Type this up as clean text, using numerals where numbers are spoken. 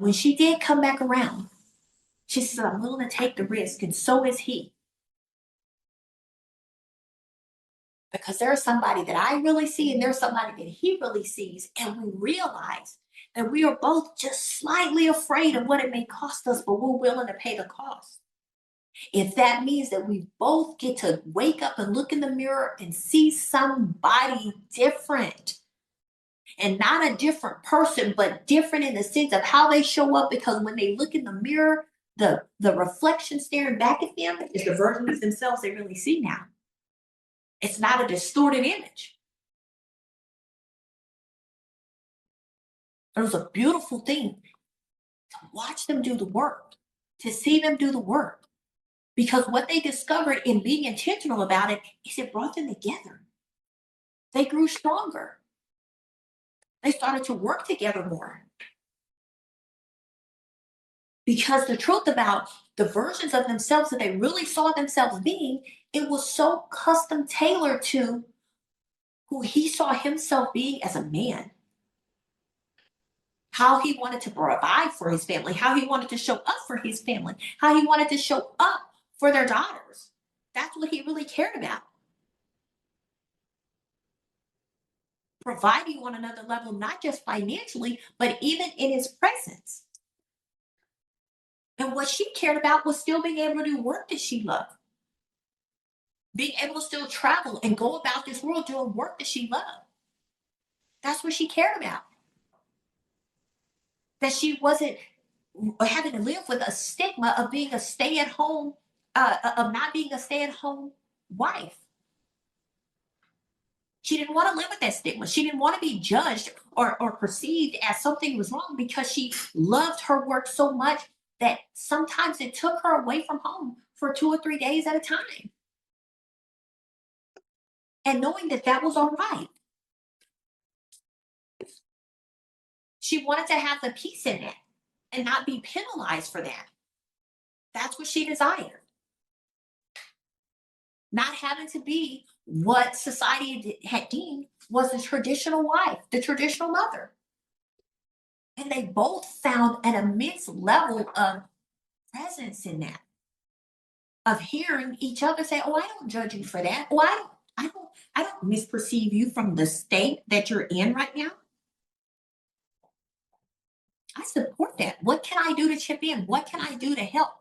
when she did come back around, she said, I'm willing to take the risk, and so is he. Because there's somebody that I really see, and there's somebody that he really sees, and we realize that we are both just slightly afraid of what it may cost us, but we're willing to pay the cost. If that means that we both get to wake up and look in the mirror and see somebody different, and not a different person, but different in the sense of how they show up, because when they look in the mirror, the reflection staring back at them is the version of themselves they really see now. It's not a distorted image. It was a beautiful thing to watch them do the work, to see them do the work. Because what they discovered in being intentional about it is it brought them together. They grew stronger. They started to work together more. Because the truth about the versions of themselves that they really saw themselves being, it was so custom tailored to who he saw himself being as a man, how he wanted to provide for his family, how he wanted to show up for his family, how he wanted to show up for their daughters. That's what he really cared about. Providing on another level, not just financially, but even in his presence. And what she cared about was still being able to do work that she loved, being able to still travel and go about this world doing work that she loved. That's what she cared about. That she wasn't having to live with a stigma of being a stay at home, of not being a stay at home wife. She didn't want to live with that stigma. She didn't want to be judged or perceived as something was wrong, because she loved her work so much that sometimes it took her away from home for 2 or 3 days at a time. And knowing that that was all right. She wanted to have the peace in it and not be penalized for that. That's what she desired. Not having to be what society had deemed was the traditional wife, the traditional mother. And they both found an immense level of presence in that, of hearing each other say, "Oh, I don't judge you for that. Oh, I don't misperceive you from the state that you're in right now. I support that. What can I do to chip in? What can I do to help?